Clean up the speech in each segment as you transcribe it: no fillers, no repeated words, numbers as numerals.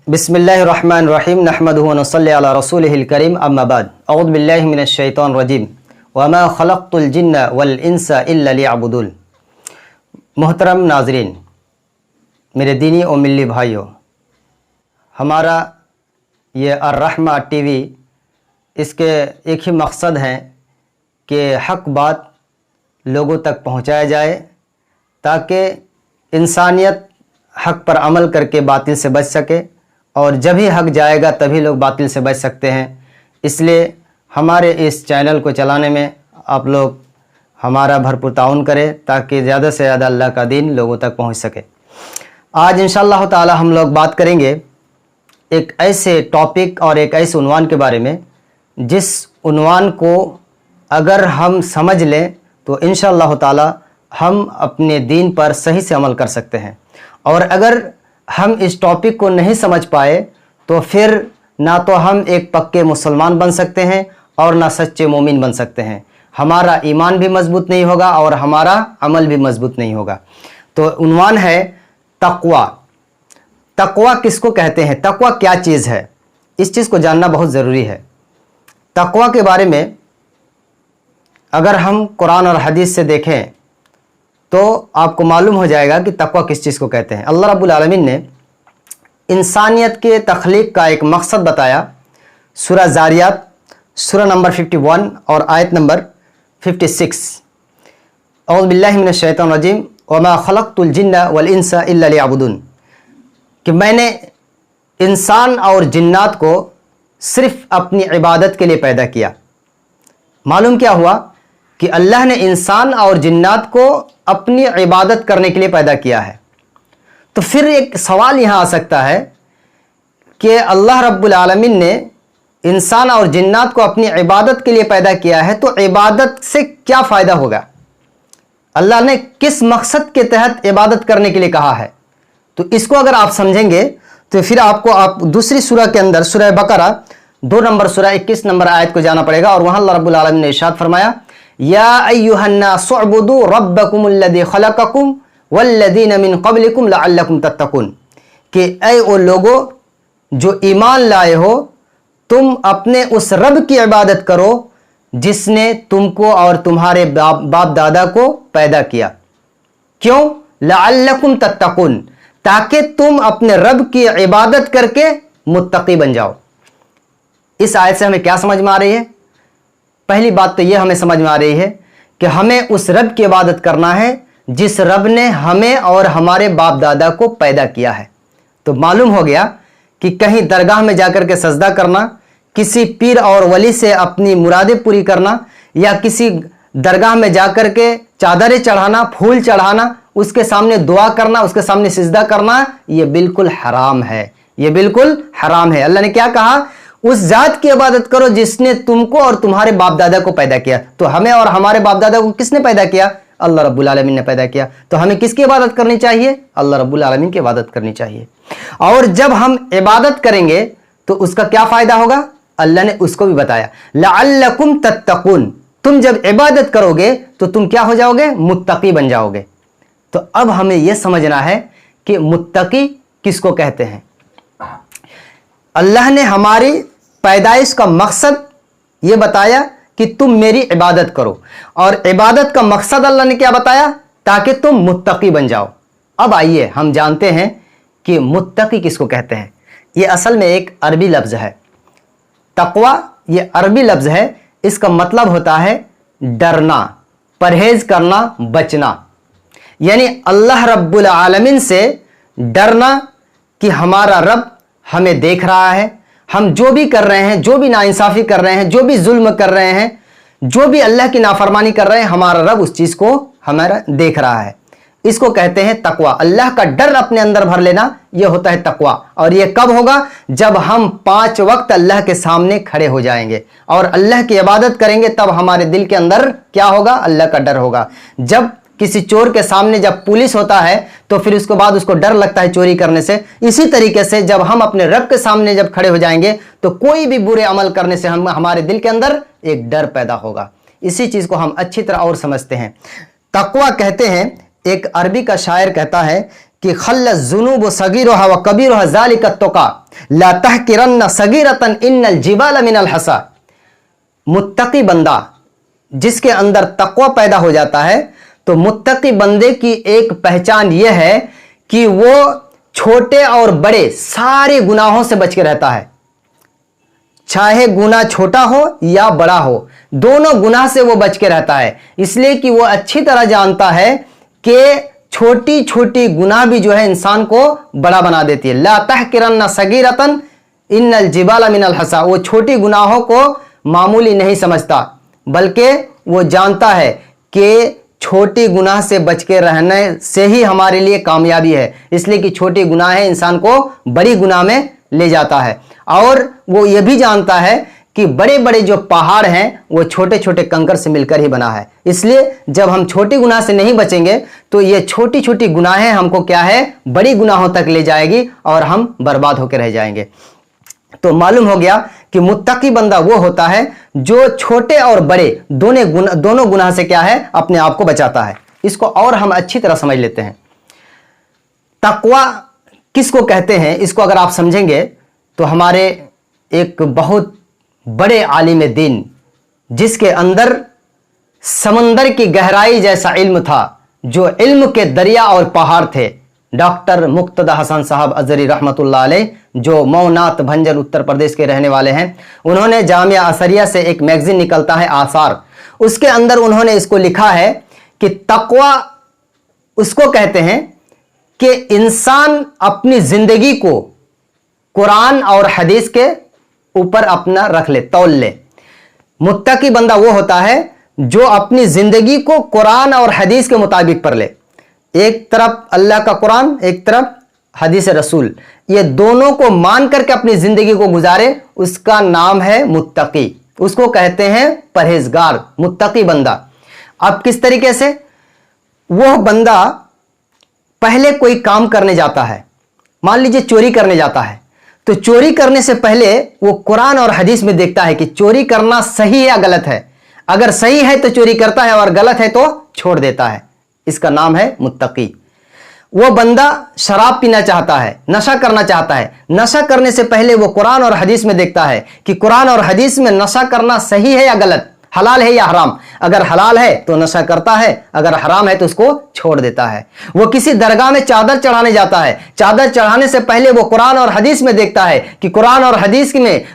बिस्मिल्लाहिर्रहमानिर्रहीम नहमदुहु व नसल्ली अला रसूलिहिल करीम अम्मा बाद अऊज़ु बिल्लाहि मिनश शैतानिर रजीम व मा खलक़तुल जिन्ना वल इंसा इल्ला लियअबुदून। मोहतरम नाज़रीन, मेरे दीनी और मिल्ली भाइयों, हमारा ये अर्रहमा टीवी इसके एक ही मकसद है कि हक़ बात लोगों तक पहुँचाया जाए ताकि इंसानियत हक़ पर अमल करके बातिल से बच सके, और जब ही हक़ जाएगा तभी लोग बातिल से बच सकते हैं। इसलिए हमारे इस चैनल को चलाने में आप लोग हमारा भरपूर ताउन करें ताकि ज़्यादा से ज़्यादा अल्लाह का दीन लोगों तक पहुंच सके। आज इंशाअल्लाह ताला हम लोग बात करेंगे एक ऐसे टॉपिक और एक ऐसे उन्वान के बारे में जिस उन्वान को अगर हम समझ लें तो इंशाअल्लाह ताला हम अपने दीन पर सही से अमल कर सकते हैं, और अगर हम इस टॉपिक को नहीं समझ पाए तो फिर ना तो हम एक पक्के मुसलमान बन सकते हैं और ना सच्चे मोमिन बन सकते हैं। हमारा ईमान भी मजबूत नहीं होगा और हमारा अमल भी मजबूत नहीं होगा। तो उन्वान है तक़वा। तक़वा किसको कहते हैं, तक़वा क्या चीज़ है, इस चीज़ को जानना बहुत ज़रूरी है। तक़वा के बारे में अगर हम कुरान और हदीस से देखें तो आपको मालूम हो जाएगा कि तक़वा किस चीज़ को कहते हैं। अल्लाह रब्बुल आलमीन ने इंसानियत के तख्लीक का एक मकसद बताया। सूरह ज़ारियात सूरह नंबर 51 और आयत नंबर 56, औज़ु बिल्लाहि मिनश शैतानिर रजीम व मा खलक़तुल जिन्ना वल इंसा इल्ला लियअबुदून, कि मैंने इंसान और जिन्नात को सिर्फ़ अपनी इबादत के लिए पैदा किया। मालूम क्या हुआ कि अल्लाह ने इंसान और जिन्नात को अपनी इबादत करने के लिए पैदा किया है। तो फिर एक सवाल यहाँ आ सकता है कि अल्लाह रब्बुल आलमीन ने इंसान और जिन्नात को अपनी इबादत के लिए पैदा किया है, तो इबादत से क्या फ़ायदा होगा? अल्लाह ने किस मकसद के तहत इबादत करने के लिए कहा है? तो इसको अगर आप समझेंगे तो फिर आप दूसरी सूरह के अंदर सूरह बकरा 2 नंबर सूरह 21 नंबर आयत को जाना पड़ेगा, और वहाँ अल्लाह रब्बुल आलमीन ने इरशाद फरमाया, या अय्युहन्नासु उअ्बुदू रब्बकुमुल्लज़ी खलक़कुम वल्लज़ीना मिन क़ब्लिकुम लअल्लकुम तत्तक़ून, कि ऐ ओ लोगो जो ईमान लाए हो, तुम अपने उस रब की इबादत करो जिसने तुमको और तुम्हारे बाप दादा को पैदा किया। क्यों? लअल्लकुम तत्तक़ून, ताकि तुम अपने रब की इबादत करके मुत्तकी बन जाओ। इस आयत से हमें क्या समझ में आ रही है? पहली बात तो यह हमें समझ में आ रही है कि हमें उस रब की इबादत करना है जिस रब ने हमें और हमारे बाप दादा को पैदा किया है। तो मालूम हो गया कि कहीं दरगाह में जाकर के सजदा करना, किसी पीर और वली से अपनी मुरादें पूरी करना, या किसी दरगाह में जाकर के चादरें चढ़ाना, फूल चढ़ाना, उसके सामने दुआ करना, उसके सामने सिजदा करना, यह बिल्कुल हराम है। यह बिल्कुल हराम है। अल्लाह ने क्या कहा? उस जात की इबादत करो जिसने तुमको और तुम्हारे बाप दादा को पैदा किया। तो हमें और हमारे बाप दादा को किसने पैदा किया? अल्लाह रब्बुल आलमीन ने पैदा किया। तो हमें किसकी इबादत करनी चाहिए? अल्लाह रब्बुल आलमीन की इबादत करनी चाहिए। और जब हम इबादत करेंगे तो उसका क्या फायदा होगा? अल्लाह ने उसको भी बताया, लअल्लकुम तत्तक़ून, तुम जब इबादत करोगे तो तुम क्या हो जाओगे? मुत्तकी बन जाओगे। तो अब हमें यह समझना है कि मुत्तकी किसको कहते हैं। अल्लाह ने हमारी पैदाइश का मकसद ये बताया कि तुम मेरी इबादत करो, और इबादत का मकसद अल्लाह ने क्या बताया? ताकि तुम मुत्तकी बन जाओ। अब आइए हम जानते हैं कि मुत्तकी किसको कहते हैं। ये असल में एक अरबी लफ्ज़ है। तक़वा ये अरबी लफ्ज़ है, इसका मतलब होता है डरना, परहेज करना, बचना। यानी अल्लाह रब्बुल आलमीन से डरना कि हमारा रब हमें देख रहा है, हम जो भी कर रहे हैं, जो भी नाइंसाफ़ी कर रहे हैं, जो भी जुल्म कर रहे हैं, जो भी अल्लाह की नाफरमानी कर रहे हैं, हमारा रब उस चीज़ को हमारा देख रहा है। इसको कहते हैं तक़वा। अल्लाह का डर अपने अंदर भर लेना, यह होता है तक़वा। और यह कब होगा? जब हम 5 वक्त अल्लाह के सामने खड़े हो जाएंगे और अल्लाह की इबादत करेंगे, तब हमारे दिल के अंदर क्या होगा? अल्लाह का डर होगा। जब किसी चोर के सामने जब पुलिस होता है तो फिर उसके बाद उसको डर लगता है चोरी करने से, इसी तरीके से जब हम अपने रब के सामने जब खड़े हो जाएंगे तो कोई भी बुरे अमल करने से हमारे दिल के अंदर एक डर पैदा होगा। इसी चीज़ को हम अच्छी तरह और समझते हैं। तक़वा कहते हैं, एक अरबी का शायर कहता है कि खल्ल जुनूब सगीरुहा व कबीरुहा ज़ालिका तुका ला तहकिरन्ना सगीरतन इन्नल जिबाल मिनल हसा। मुत्तकी बंदा जिसके अंदर तक़वा पैदा हो जाता है, तो मुत्तकी बंदे की एक पहचान यह है कि वो छोटे और बड़े सारे गुनाहों से बच के रहता है। चाहे गुनाह छोटा हो या बड़ा हो, दोनों गुनाह से वो बच के रहता है, इसलिए कि वो अच्छी तरह जानता है कि छोटी छोटी गुनाह भी जो है इंसान को बड़ा बना देती है। ला तहकिरन्ना सगीरतन इन्नल जिबाला मिनल हसा। वो छोटी गुनाहों को मामूली नहीं समझता, बल्कि वो जानता है कि छोटी गुनाह से बच के रहने से ही हमारे लिए कामयाबी है, इसलिए कि छोटी गुनाह है इंसान को बड़ी गुनाह में ले जाता है। और वो ये भी जानता है कि बड़े बड़े जो पहाड़ हैं वो छोटे छोटे कंकर से मिलकर ही बना है। इसलिए जब हम छोटी गुनाह से नहीं बचेंगे तो ये छोटी छोटी गुनाहें हमको क्या है, बड़ी गुनाहों तक ले जाएगी और हम बर्बाद होकर रह जाएंगे। तो मालूम हो गया कि मुत्तकी बंदा वो होता है जो छोटे और बड़े दोनों गुनाह से क्या है, अपने आप को बचाता है। इसको और हम अच्छी तरह समझ लेते हैं। तकवा किसको कहते हैं, इसको अगर आप समझेंगे तो हमारे एक बहुत बड़े आलिम दीन जिसके अंदर समंदर की गहराई जैसा इल्म था, जो इल्म के दरिया और पहाड़ थे, डॉक्टर मुक्तदा हसन साहब अजहरी रहमतुल्लाह अलैह, जो मौनात भंजर उत्तर प्रदेश के रहने वाले हैं, उन्होंने जामिया असरिया से एक मैगजीन निकलता है आसार, उसके अंदर उन्होंने इसको लिखा है कि तकवा उसको कहते हैं कि इंसान अपनी जिंदगी को कुरान और हदीस के ऊपर अपना रख ले, तौल ले। मुत्तकी बंदा वो होता है जो अपनी जिंदगी को कुरान और हदीस के मुताबिक पर ले। एक तरफ अल्लाह का कुरान, एक तरफ हदीस रसूल, ये दोनों को मान करके अपनी जिंदगी को गुजारे, उसका नाम है मुत्तकी। उसको कहते हैं परहेजगार, मुत्तकी बंदा। अब किस तरीके से? वह बंदा पहले कोई काम करने जाता है, मान लीजिए चोरी करने जाता है, तो चोरी करने से पहले वो कुरान और हदीस में देखता है कि चोरी करना सही है या गलत है। अगर सही है तो चोरी करता है और गलत है तो छोड़ देता है। इसका नाम है मुत्तकी। वो बंदा शराब पीना चाहता है, नशा करना चाहता है, नशा करने से पहले वो कुरान और हदीस में देखता है कि कुरान और हदीस में नशा करना सही है या गलत, हलाल है या हराम। अगर हलाल है तो नशा करता है, अगर हराम है तो उसको छोड़ देता है। वो किसी दरगाह में चादर चढ़ाने जाता है, चादर चढ़ाने से पहले वो कुरान और हदीस में देखता है कि कुरान और हदीस में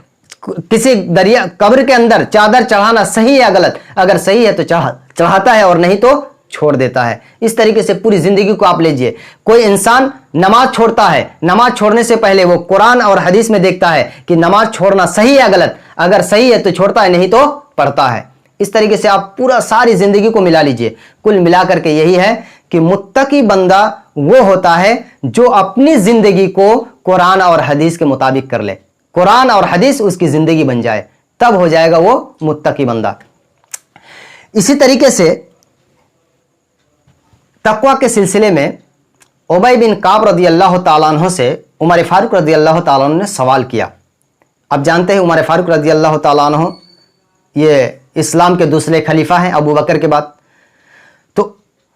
किसी दरिया कब्र के अंदर चादर चढ़ाना सही है या गलत। अगर सही है तो चढ़ाता है और नहीं तो छोड़ देता है। इस तरीके से पूरी जिंदगी को आप लीजिए। कोई इंसान नमाज छोड़ता है, नमाज छोड़ने से पहले वो कुरान और हदीस में देखता है कि नमाज छोड़ना सही है या गलत। अगर सही है तो छोड़ता है, नहीं तो पढ़ता है। इस तरीके से आप पूरा सारी जिंदगी को मिला लीजिए। कुल मिलाकर के यही है कि मुत्तकी बंदा वो होता है जो अपनी जिंदगी को कुरान और हदीस के मुताबिक कर ले, कुरान और हदीस उसकी जिंदगी बन जाए, तब हो जाएगा वो मुत्तकी बंदा। इसी तरीके से तकवा के सिलसिले में उबई बिन काब रदी अल्लाह ताला अन्हु से उमर फारूक रदी अल्लाह ताला अन्हु ने सवाल किया। अब जानते हैं उमर फारूक रदी अल्लाह ताला अन्हु ये इस्लाम के दूसरे खलीफा हैं अबू बकर के बाद। तो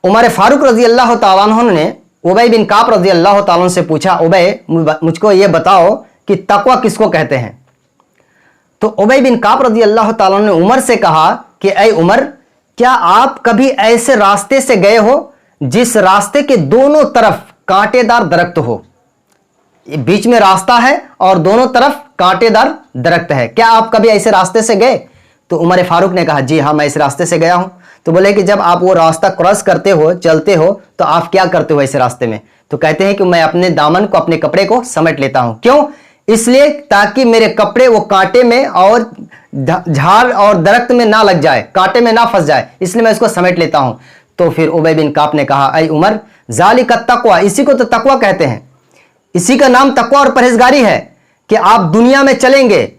उमर फारूक रजी अल्लाह ताला अन्हु ने उबई बिन काब रजी अल्लाह ताला अन्हु से पूछा, उबई मुझको ये बताओ कि तकवा किसको कहते हैं। तो उबई बिन काब रजी अल्लाह ताला अन्हु ने उमर से कहा कि ऐ उमर, क्या आप कभी ऐसे रास्ते से गए हो जिस रास्ते के दोनों तरफ कांटेदार दरख्त हो? बीच में रास्ता है और दोनों तरफ कांटेदार दरख्त है, क्या आप कभी ऐसे रास्ते से गए? तो उमर फारूक ने कहा, जी हाँ, मैं इस रास्ते से गया हूं। तो बोले कि जब आप वो रास्ता क्रॉस करते हो, चलते हो, तो आप क्या करते हो ऐसे रास्ते में? तो कहते हैं कि मैं अपने दामन को, अपने कपड़े को समेट लेता हूं। क्यों? इसलिए ताकि मेरे कपड़े वो कांटे में और झाड़ और दरख्त में ना लग जाए, कांटे में ना फंस जाए, इसलिए मैं इसको समेट लेता हूं। तो फिर उबई बिन काब ने कहा, ऐ उमर, ज़ालिका तकवा, इसी को तो तकवा कहते हैं, इसी का नाम तकवा और परहेजगारी है कि आप दुनिया में चलेंगे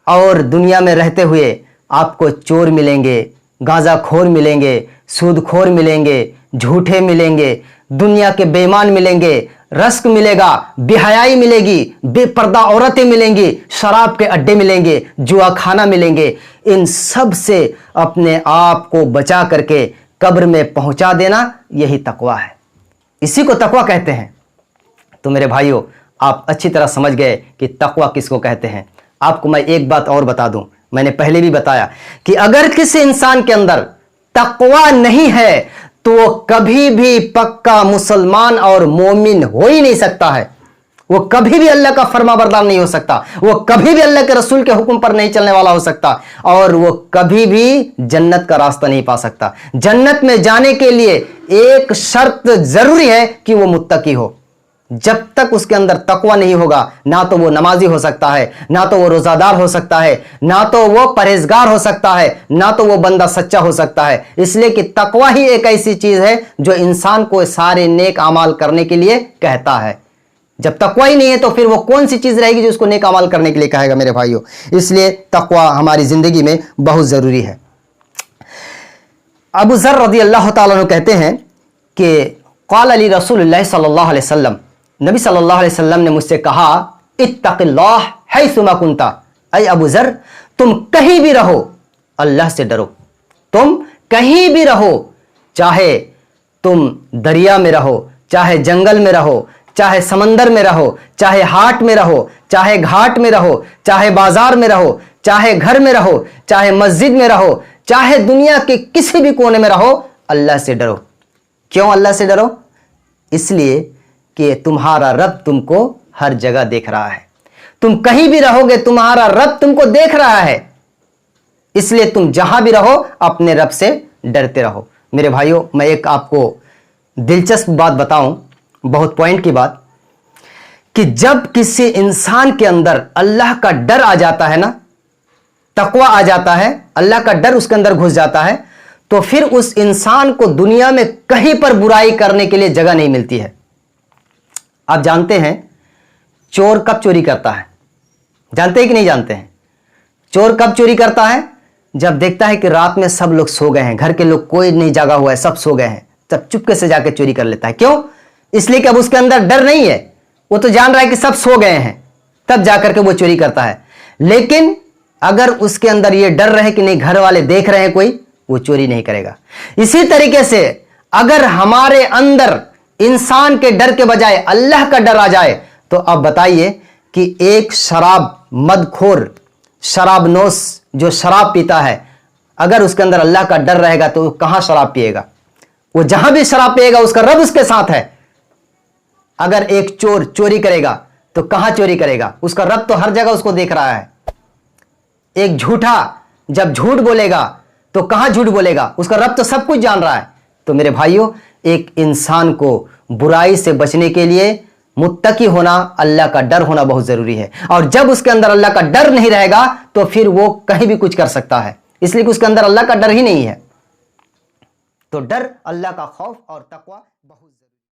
और दुनिया में रहते हुए आपको चोर मिलेंगे, गांजाखोर मिलेंगे, सूदखोर मिलेंगे, झूठे मिलेंगे, दुनिया के बेईमान मिलेंगे, रस्क मिलेगा, बेहयाई मिलेगी, बेपर्दा औरतें मिलेंगी, शराब के अड्डे मिलेंगे, जुआ खाना मिलेंगे। इन सब से अपने आप को बचा करके कब्र में पहुंचा देना, यही तकवा है। इसी को तकवा कहते हैं। तो मेरे भाइयों, आप अच्छी तरह समझ गए कि तकवा किसको कहते हैं। आपको मैं एक बात और बता दूं, मैंने पहले भी बताया कि अगर किसी इंसान के अंदर तकवा नहीं है तो वो कभी भी पक्का मुसलमान और मोमिन हो ही नहीं सकता है। वो कभी भी अल्लाह का फरमाबरदार नहीं हो सकता, वो कभी भी अल्लाह के रसूल के हुक्म पर नहीं चलने वाला हो सकता, और वो कभी भी जन्नत का रास्ता नहीं पा सकता। जन्नत में जाने के लिए एक शर्त जरूरी है कि वो मुत्तकी हो। जब तक उसके अंदर तकवा नहीं होगा, ना तो वो नमाजी हो सकता है, ना तो वो रोजादार हो सकता है, ना तो वो परहेजगार हो सकता है, ना तो वो बंदा सच्चा हो सकता है। इसलिए कि तकवा ही एक ऐसी चीज है जो इंसान को सारे नेक अमाल करने के लिए कहता है। जब तकवा ही नहीं है तो फिर वो कौन सी चीज रहेगी जो उसको नेक अमाल करने के लिए कहेगा मेरे भाइयों। इसलिए तकवा हमारी जिंदगी में बहुत जरूरी है। अबू ज़र रज़ी अल्लाह ताला अन्हु कहते हैं कि क़ाल अली रसूलुल्लाह सल्लल्लाहु अलैहि वसल्लम, नबी सल्लल्लाहु अलैहि वसल्लम ने मुझसे कहा, इत्तक़िल्लाह हैसुमा कुंता, ऐ अबू ज़र तुम कहीं भी रहो अल्लाह से डरो। तुम कहीं भी रहो, चाहे तुम दरिया में रहो, चाहे जंगल में रहो, चाहे समंदर में रहो, चाहे हाट में रहो, चाहे घाट में रहो, चाहे बाजार में रहो, चाहे घर में रहो, चाहे मस्जिद में रहो, चाहे दुनिया के किसी भी कोने में रहो, अल्लाह से डरो। क्यों अल्लाह से डरो? इसलिए कि तुम्हारा रब तुमको हर जगह देख रहा है। तुम कहीं भी रहोगे तुम्हारा रब तुमको देख रहा है, इसलिए तुम जहां भी रहो अपने रब से डरते रहो। मेरे भाइयों, मैं एक आपको दिलचस्प बात बताऊं, बहुत पॉइंट की बात, कि जब किसी इंसान के अंदर अल्लाह का डर आ जाता है ना, तकवा आ जाता है, अल्लाह का डर उसके अंदर घुस जाता है, तो फिर उस इंसान को दुनिया में कहीं पर बुराई करने के लिए जगह नहीं मिलती है। आप जानते हैं चोर कब चोरी करता है? जानते हैं कि नहीं जानते हैं? चोर कब चोरी करता है? जब देखता है कि रात में सब लोग सो गए हैं, घर के लोग कोई नहीं जागा हुआ है, सब सो गए हैं, तब चुपके से जाकर चोरी कर लेता है। क्यों? इसलिए कि अब उसके अंदर डर नहीं है, वो तो जान रहा है कि सब सो गए हैं, तब जाकर के वो चोरी करता है। लेकिन अगर उसके अंदर ये डर रहे कि नहीं घर वाले देख रहे हैं कोई, वो चोरी नहीं करेगा। इसी तरीके से अगर हमारे अंदर इंसान के डर के बजाय अल्लाह का डर आ जाए, तो अब बताइए कि एक शराब मदखोर, शराबनोश जो शराब पीता है, अगर उसके अंदर अल्लाह का डर रहेगा तो वो कहां शराब पिएगा? वो जहां भी शराब पिएगा उसका रब उसके साथ है। अगर एक चोर चोरी करेगा तो कहां चोरी करेगा? उसका रब तो हर जगह उसको देख रहा है। एक झूठा जब झूठ बोलेगा तो कहां झूठ बोलेगा? उसका रब तो सब कुछ जान रहा है। तो मेरे भाइयों, एक इंसान को बुराई से बचने के लिए मुत्तकी होना, अल्लाह का डर होना बहुत जरूरी है। और जब उसके अंदर अल्लाह का डर नहीं रहेगा तो फिर वो कहीं भी कुछ कर सकता है, इसलिए कि उसके अंदर अल्लाह का डर ही नहीं है। तो डर, अल्लाह का खौफ और तकवा बहुत जरूरी है।